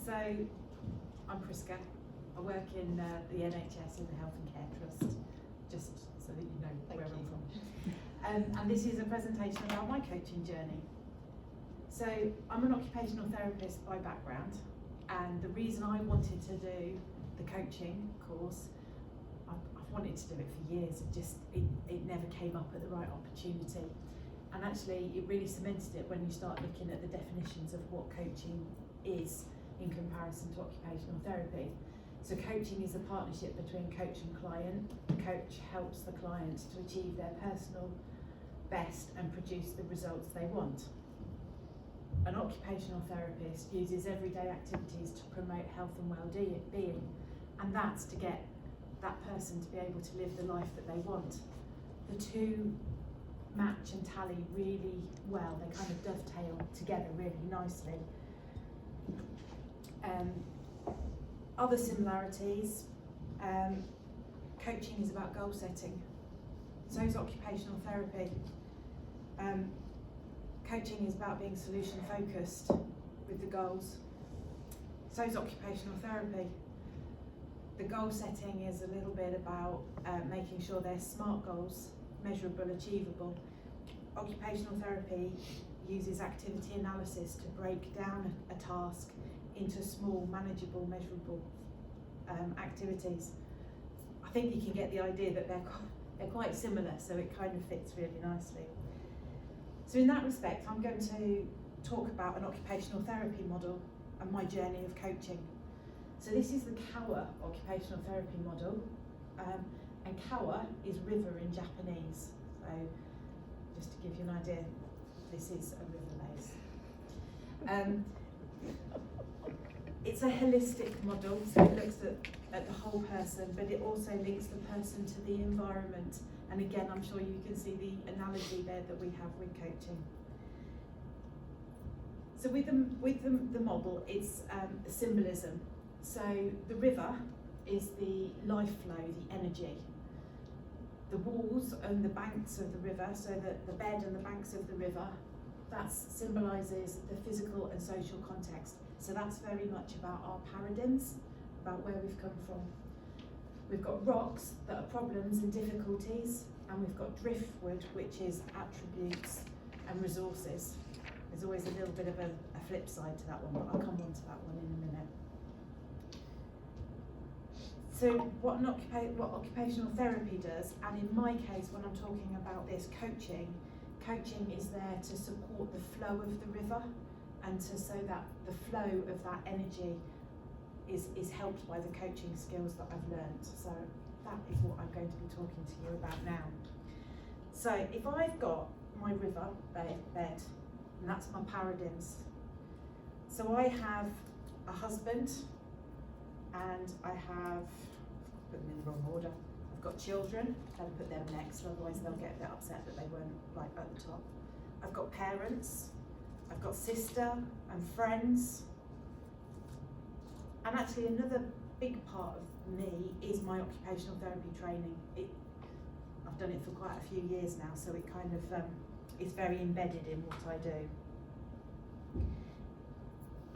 So I'm Priska. I work in the NHS in the Health and Care Trust, just so that you know where I'm from. And this is a presentation about my coaching journey. So I'm an occupational therapist by background, and the reason I wanted to do the coaching course, I've wanted to do it for years, it never came up at the right opportunity. And actually it really cemented it when you start looking at the definitions of what coaching is in comparison to occupational therapy. So coaching is a partnership between coach and client. The coach helps the client to achieve their personal best and produce the results they want. An occupational therapist uses everyday activities to promote health and well-being, and that's to get that person to be able to live the life that they want. The two match and tally really well, they kind of dovetail together really nicely. Other similarities, coaching is about goal setting, so is occupational therapy. Coaching is about being solution focused with the goals, so is occupational therapy. The goal setting is a little bit about making sure they're SMART goals, measurable, achievable. Occupational therapy uses activity analysis to break down a task into small, manageable, measurable activities. I think you can get the idea that they're quite similar, so it kind of fits really nicely. So in that respect, I'm going to talk about an occupational therapy model and my journey of coaching. So this is the Kawa occupational therapy model, and Kawa is river in Japanese. So just to give you an idea, this is a river maze. It's a holistic model, so it looks at the whole person, but it also links the person to the environment. And again, I'm sure you can see the analogy there that we have with coaching. So with the model, it's a symbolism. So the river is the life flow, the energy. The walls and the banks of the river, so that the bed and the banks of the river, that symbolises the physical and social context. So that's very much about our paradigms, about where we've come from. We've got rocks that are problems and difficulties, and we've got driftwood, which is attributes and resources. There's always a little bit of a flip side to that one, but I'll come on to that one in a minute. So what occupational therapy does, and in my case when I'm talking about this coaching is there to support the flow of the river, and so that the flow of that energy is helped by the coaching skills that I've learned. So that is what I'm going to be talking to you about now. So if I've got my river bed, and that's my paradigms. So I have a husband, and I have, put them in the wrong order, I've got children, better put them next, otherwise they'll get a bit upset that they weren't like at the top. I've got parents, I've got sister and friends, and actually another big part of me is my occupational therapy training. I've done it for quite a few years now, so it kind of is very embedded in what I do.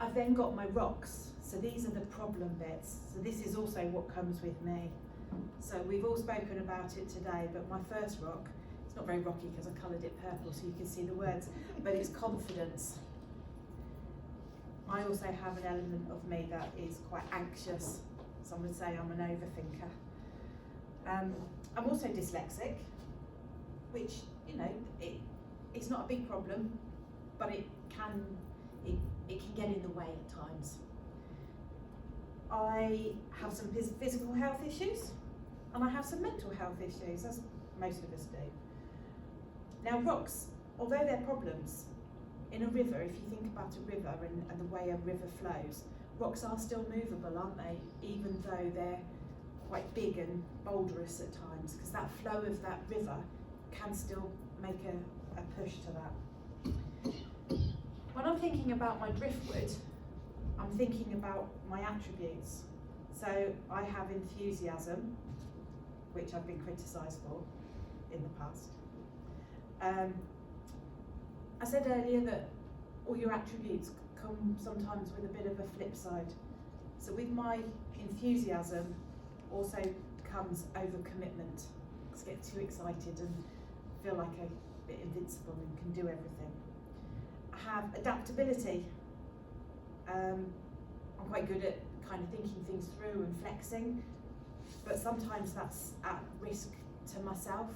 I've then got my rocks, so these are the problem bits. So this is also what comes with me. So we've all spoken about it today, but my first rock, it's not very rocky because I coloured it purple so you can see the words, but it's confidence. I also have an element of me that is quite anxious. Some would say I'm an overthinker. I'm also dyslexic, which, you know, it's not a big problem, but it can get in the way at times. I have some physical health issues, and I have some mental health issues, as most of us do. Now rocks, although they're problems, in a river, if you think about a river and the way a river flows, rocks are still movable, aren't they? Even though they're quite big and boulderous at times, because that flow of that river can still make a push to that. When I'm thinking about my driftwood, I'm thinking about my attributes. So I have enthusiasm, which I've been criticised for in the past. I said earlier that all your attributes come sometimes with a bit of a flip side. So with my enthusiasm also comes overcommitment. I get too excited and feel like a bit invincible and can do everything. I have adaptability. I'm quite good at kind of thinking things through and flexing, but sometimes that's at risk to myself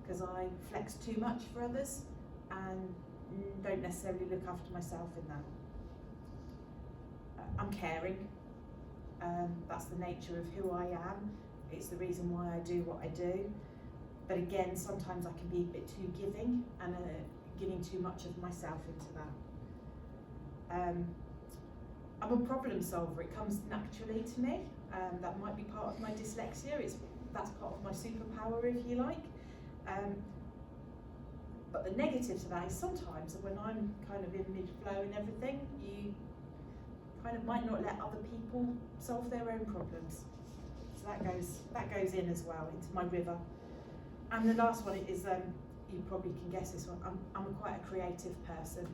because I flex too much for others and don't necessarily look after myself in that. I'm caring. That's the nature of who I am. It's the reason why I do what I do. But again, sometimes I can be a bit too giving and giving too much of myself into that. I'm a problem solver. It comes naturally to me. That might be part of my dyslexia. That's part of my superpower, if you like. But the negative to that is sometimes when I'm kind of in mid-flow and everything, you kind of might not let other people solve their own problems. So that goes in as well into my river. And the last one is, you probably can guess this one, I'm quite a creative person.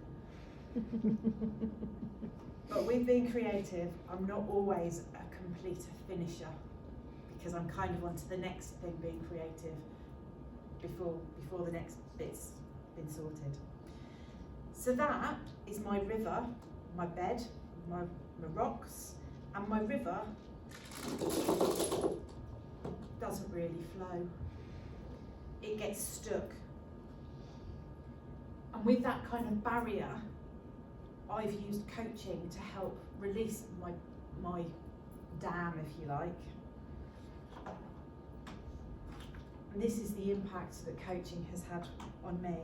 But with being creative, I'm not always a complete finisher because I'm kind of onto the next thing being creative before the next bit's been sorted. So that is my river, my bed, my rocks, and my river doesn't really flow. It gets stuck. And with that kind of barrier, I've used coaching to help release my dam, if you like. And this is the impact that coaching has had on me.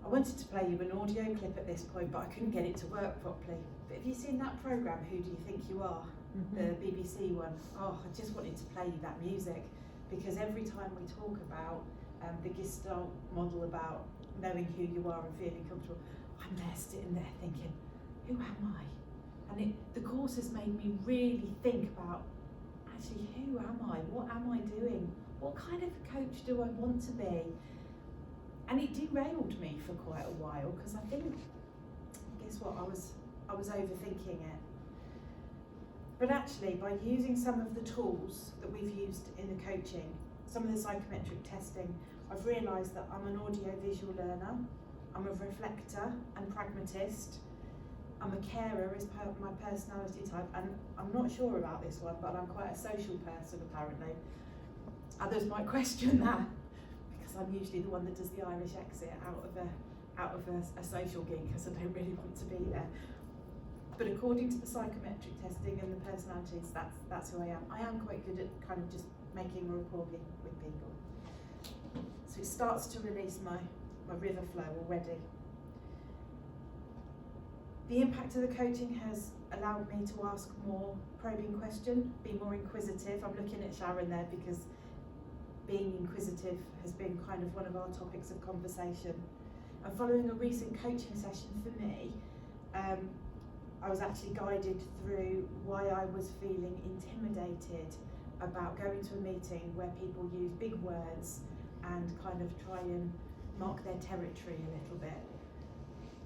I wanted to play you an audio clip at this point, but I couldn't get it to work properly. But have you seen that programme, Who Do You Think You Are? Mm-hmm. The BBC one. Oh, I just wanted to play you that music because every time we talk about the Gestalt model about knowing who you are and feeling comfortable, I'm there sitting there thinking, who am I? And the course has made me really think about, actually, who am I? What am I doing? What kind of coach do I want to be? And it derailed me for quite a while because I think, guess what, I was overthinking it. But actually, by using some of the tools that we've used in the coaching, some of the psychometric testing, I've realised that I'm an audio-visual learner, I'm a reflector and pragmatist, I'm a carer as per my personality type, and I'm not sure about this one, but I'm quite a social person apparently. Others might question that, because I'm usually the one that does the Irish exit out of a social gig, because I don't really want to be there. But according to the psychometric testing and the personalities, that's who I am. I am quite good at kind of just making rapport with people. So it starts to release my river flow already. The impact of the coaching has allowed me to ask more probing questions, be more inquisitive. I'm looking at Sharon there because being inquisitive has been kind of one of our topics of conversation. And following a recent coaching session for me, I was actually guided through why I was feeling intimidated about going to a meeting where people use big words and kind of try and mark their territory a little bit.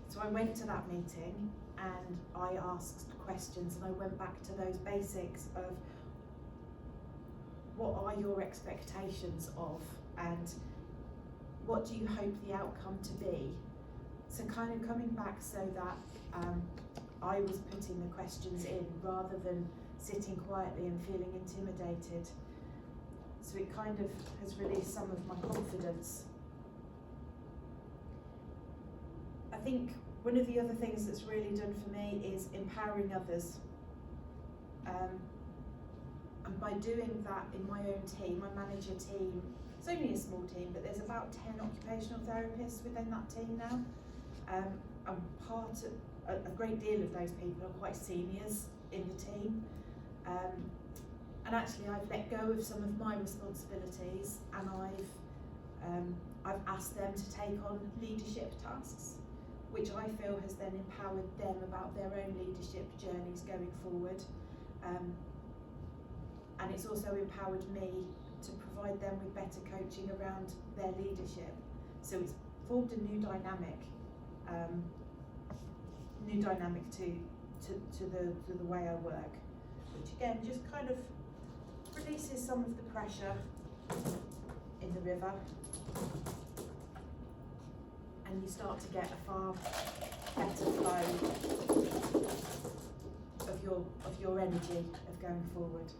So I went to that meeting and I asked questions and I went back to those basics of what are your expectations of and what do you hope the outcome to be? So kind of coming back so that I was putting the questions in rather than sitting quietly and feeling intimidated. So it kind of has released some of my confidence. I think one of the other things that's really done for me is empowering others. And by doing that in my own team, I manage a team, it's only a small team, but there's about 10 occupational therapists within that team now. I'm part of, a great deal of those people are quite seniors in the team. And actually I've let go of some of my responsibilities and I've asked them to take on leadership tasks, which I feel has then empowered them about their own leadership journeys going forward. And it's also empowered me to provide them with better coaching around their leadership. So it's formed a new dynamic new dynamic to the way I work, which again just kind of releases some of the pressure in the river, and you start to get a far better flow of your energy of going forward.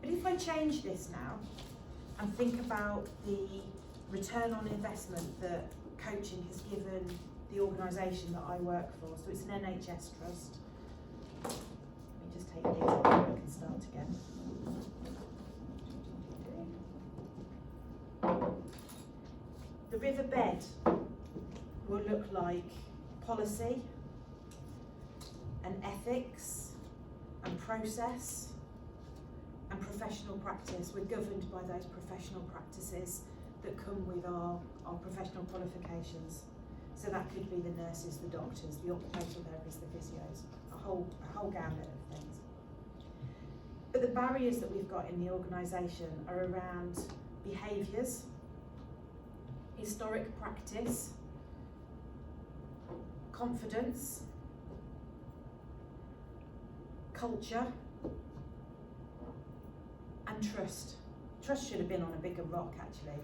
But if I change this now and think about the return on investment that coaching has given the organisation that I work for, so it's an NHS trust. Let me just take these off and I can start again. The riverbed will look like policy and ethics and process and professional practice. We're governed by those professional practices that come with our professional qualifications. So that could be the nurses, the doctors, the occupational therapists, the physios, a whole gamut of things. But the barriers that we've got in the organisation are around behaviours, historic practice, confidence, culture, and trust. Trust should have been on a bigger rock, actually.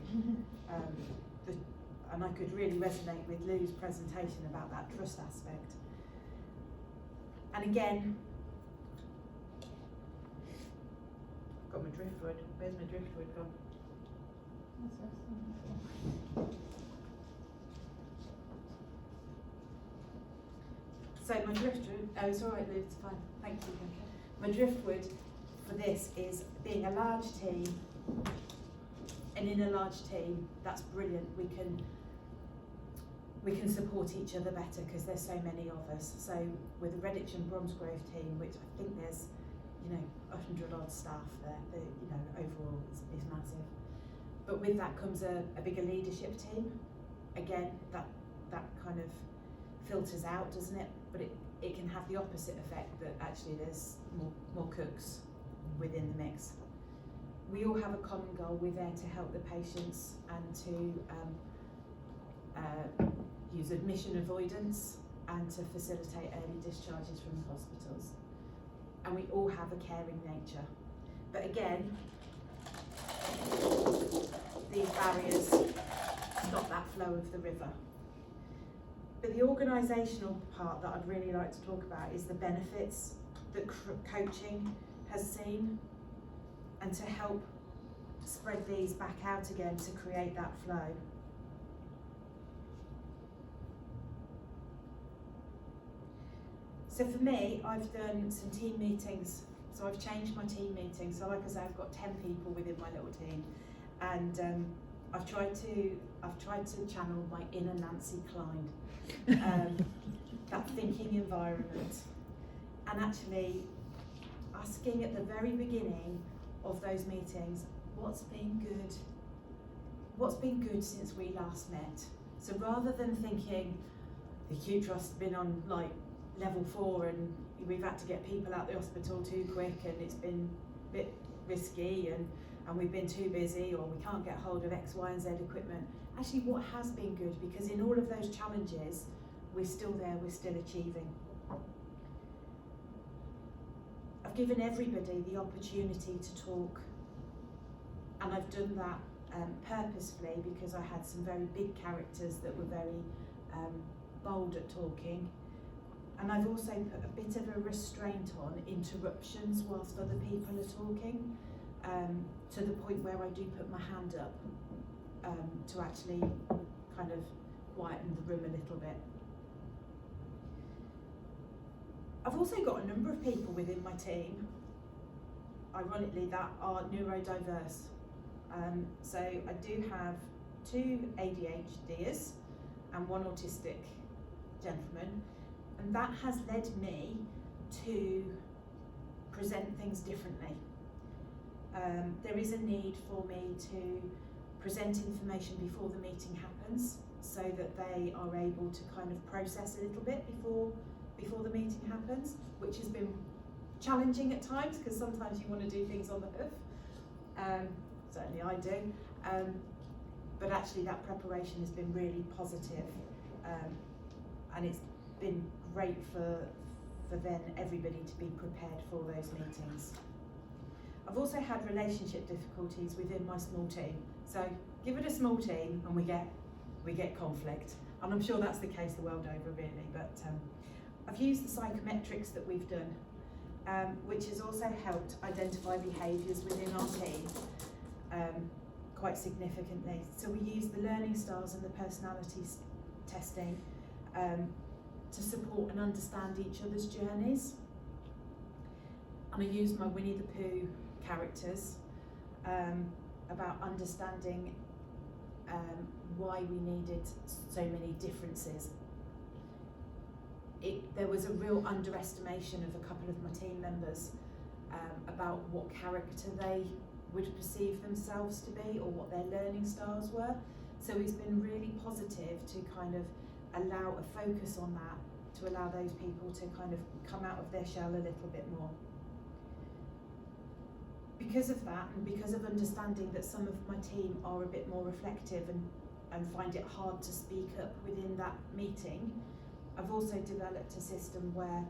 And I could really resonate with Lou's presentation about that trust aspect. And again, I've got my driftwood. Where's my driftwood gone? So my driftwood, oh it's alright Lou, it's fine, thank you. My driftwood for this is being a large team, and in a large team, that's brilliant. We can support each other better because there's so many of us. So with the Redditch and Bromsgrove team, which I think there's, 100 odd staff there, overall is massive. But with that comes a bigger leadership team. Again, that kind of filters out, doesn't it? But it can have the opposite effect, that actually there's more cooks within the mix. We all have a common goal. We're there to help the patients and to use admission avoidance and to facilitate early discharges from the hospitals. And we all have a caring nature. But again, these barriers stop that flow of the river. But the organisational part that I'd really like to talk about is the benefits that coaching has seen, and to help spread these back out again to create that flow. So for me, I've done some team meetings. So I've changed my team meeting. So like I say, I've got 10 people within my little team, and I've tried to channel my inner Nancy Klein, that thinking environment, and actually asking at the very beginning of those meetings, what's been good? What's been good since we last met? So rather than thinking the acute trust's been on like level 4 and we've had to get people out the hospital too quick and it's been a bit risky and we've been too busy, or we can't get hold of X, Y and Z equipment. Actually, what has been good, because in all of those challenges, we're still there, we're still achieving. I've given everybody the opportunity to talk, and I've done that purposefully because I had some very big characters that were very bold at talking. And I've also put a bit of a restraint on interruptions whilst other people are talking, to the point where I do put my hand up to actually kind of quieten the room a little bit. I've also got a number of people within my team, ironically, that are neurodiverse. So I do have 2 ADHDers and 1 autistic gentleman, and that has led me to present things differently. There is a need for me to present information before the meeting happens, so that they are able to kind of process a little bit before the meeting happens, which has been challenging at times because sometimes you want to do things on the hoof. Certainly I do. But actually that preparation has been really positive and it's been great for then everybody to be prepared for those meetings. I've also had relationship difficulties within my small team. So give it a small team and we get conflict. And I'm sure that's the case the world over really, but I've used the psychometrics that we've done, which has also helped identify behaviours within our team quite significantly. So we use the learning styles and the personality testing to support and understand each other's journeys. And I use my Winnie the Pooh characters about understanding why we needed so many differences. There was a real underestimation of a couple of my team members about what character they would perceive themselves to be or what their learning styles were. So it's been really positive to kind of allow a focus on that, to allow those people to kind of come out of their shell a little bit more. Because of that, and because of understanding that some of my team are a bit more reflective and find it hard to speak up within that meeting, I've also developed a system where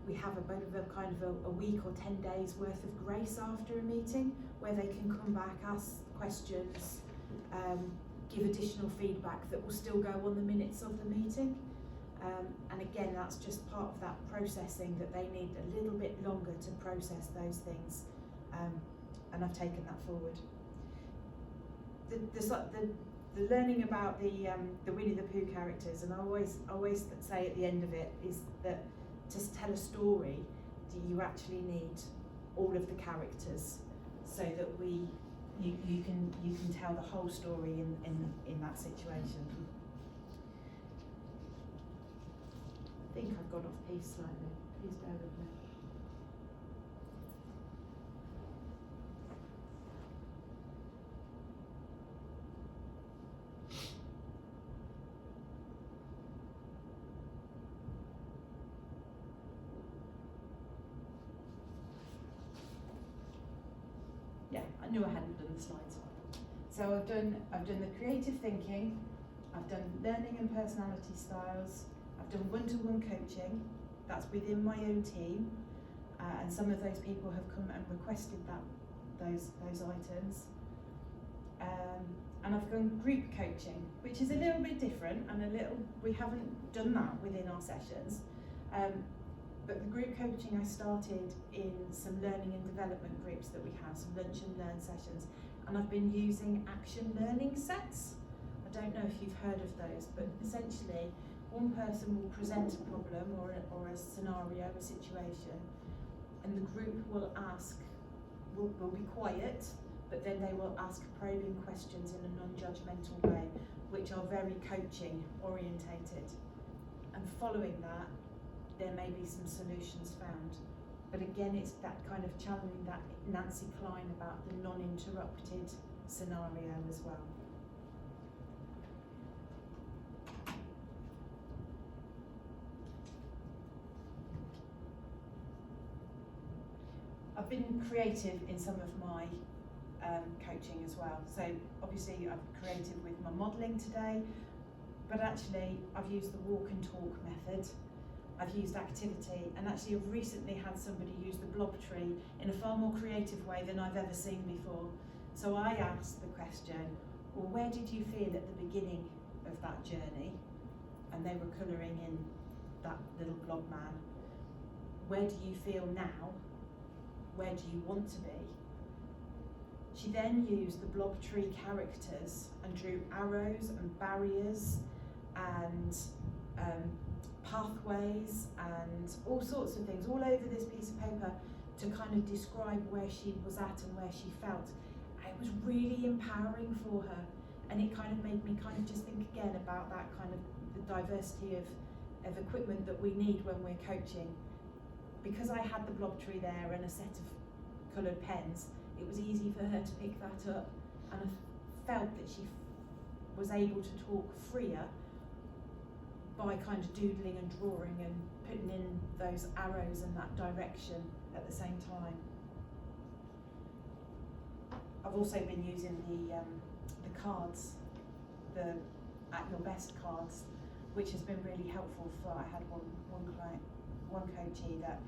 we have a bit of a kind of a week or 10 days worth of grace after a meeting, where they can come back, ask questions, give additional feedback that will still go on the minutes of the meeting. And again, that's just part of that processing, that they need a little bit longer to process those things, and I've taken that forward. The learning about the Winnie the Pooh characters, and I always say at the end of it, is that to tell a story, you actually need all of the characters, so that you can tell the whole story in that situation. I think I've gone off piece slightly. Please bear with me. Yeah, I knew I hadn't done the slides. So I've done the creative thinking, I've done learning and personality styles, I've done one-to-one coaching, that's within my own team, and some of those people have come and requested those items. And I've done group coaching, which is a little bit different, and we haven't done that within our sessions. But the group coaching I started in some learning and development groups that we have, some lunch and learn sessions, and I've been using action learning sets. I don't know if you've heard of those, but essentially one person will present a problem or a scenario, a situation, and the group will be quiet, but then they will ask probing questions in a non-judgmental way, which are very coaching orientated. And following that, there may be some solutions found. But again, it's that kind of channeling that Nancy Klein about the non-interrupted scenario as well. I've been creative in some of my coaching as well. So obviously I'm creative with my modelling today, but actually I've used the walk and talk method. I've used activity, and actually I've recently had somebody use the blob tree in a far more creative way than I've ever seen before. So I asked the question, well, where did you feel at the beginning of that journey? And they were colouring in that little blob man. Where do you feel now? Where do you want to be? She then used the blob tree characters and drew arrows and barriers and pathways and all sorts of things all over this piece of paper to kind of describe where she was at and where she felt. It was really empowering for her, and it kind of made me kind of just think again about that kind of the diversity of equipment that we need when we're coaching. Because I had the blob tree there and a set of coloured pens, it was easy for her to pick that up, and I felt that she was able to talk freer by kind of doodling and drawing and putting in those arrows and that direction at the same time. I've also been using the cards, the at your best cards, which has been really helpful for, I had one client, one coachee that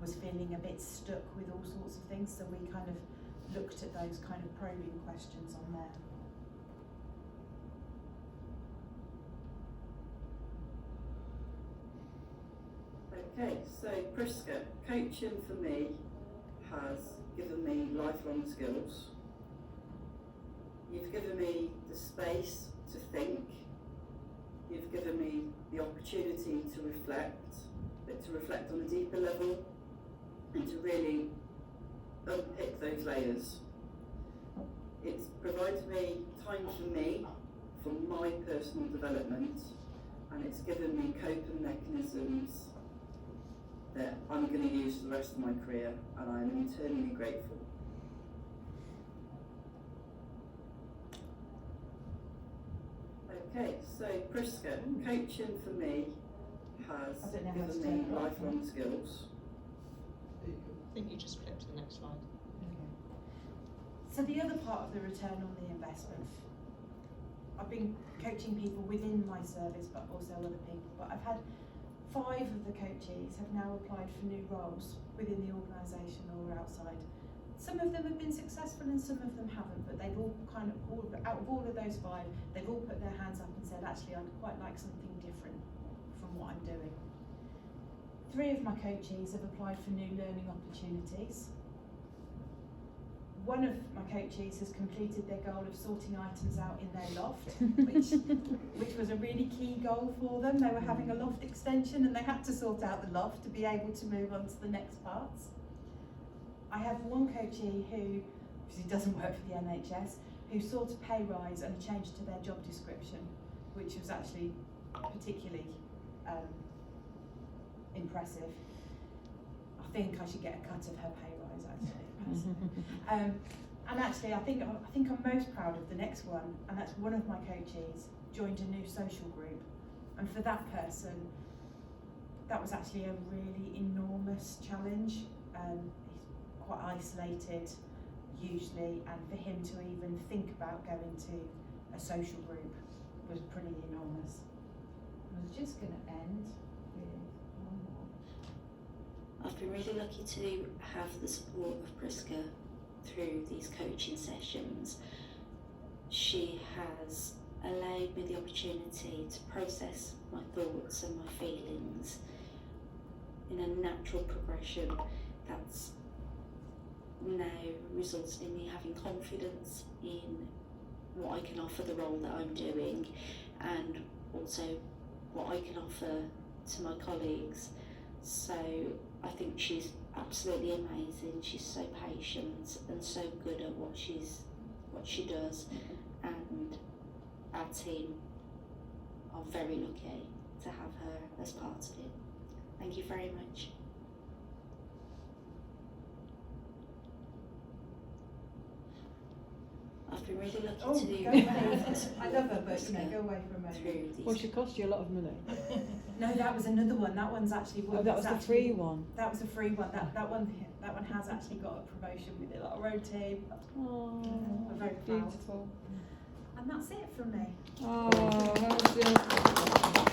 was feeling a bit stuck with all sorts of things, so we kind of looked at those kind of probing questions on there. Okay, so Priska, coaching for me has given me lifelong skills. You've given me the space to think. You've given me the opportunity to reflect, but to reflect on a deeper level and to really unpick those layers. It's provided me time for me, for my personal development, and it's given me coping mechanisms that I'm going to use for the rest of my career, and I'm eternally grateful. Okay, so Priska, coaching for me has given me lifelong skills. I think you just flip to the next slide. Okay. So the other part of the return on the investment, I've been coaching people within my service, but also other people, but I've had 5 of the coachees have now applied for new roles within the organisation or outside. Some of them have been successful and some of them haven't, but they've all kind of, out of all of those 5, they've all put their hands up and said, actually, I'd quite like something different from what I'm doing. 3 of my coachees have applied for new learning opportunities. 1 of my coachees has completed their goal of sorting items out in their loft, which was a really key goal for them. They were having a loft extension and they had to sort out the loft to be able to move on to the next parts. I have 1 coachee who, because he doesn't work for the NHS, who sought a pay rise and a change to their job description, which was actually particularly impressive. I think I should get a cut of her pay rise actually. And actually I think I'm most proud of the next one, and that's one of my coachees joined a new social group, and for that person that was actually a really enormous challenge. He's quite isolated usually, and for him to even think about going to a social group was pretty enormous. I was just going to end with one more. I've been really lucky to have the support of Priska through these coaching sessions. She has allowed me the opportunity to process my thoughts and my feelings in a natural progression that's now resulted in me having confidence in what I can offer the role that I'm doing, and also what I can offer to my colleagues. So I think she's absolutely amazing. She's so patient and so good at what she does, and our team are very lucky to have her as part of it. Thank you very much. I've been really lucky to go away. I love her, but go away for a moment. Well, she cost you a lot of money. No, that was another one. That one's actually one. Oh, that was the free one. That was a free one. That one has actually got a promotion with it, like a road team. Oh, I'm very proud. beautiful. And that's it from me. Oh, that was beautiful.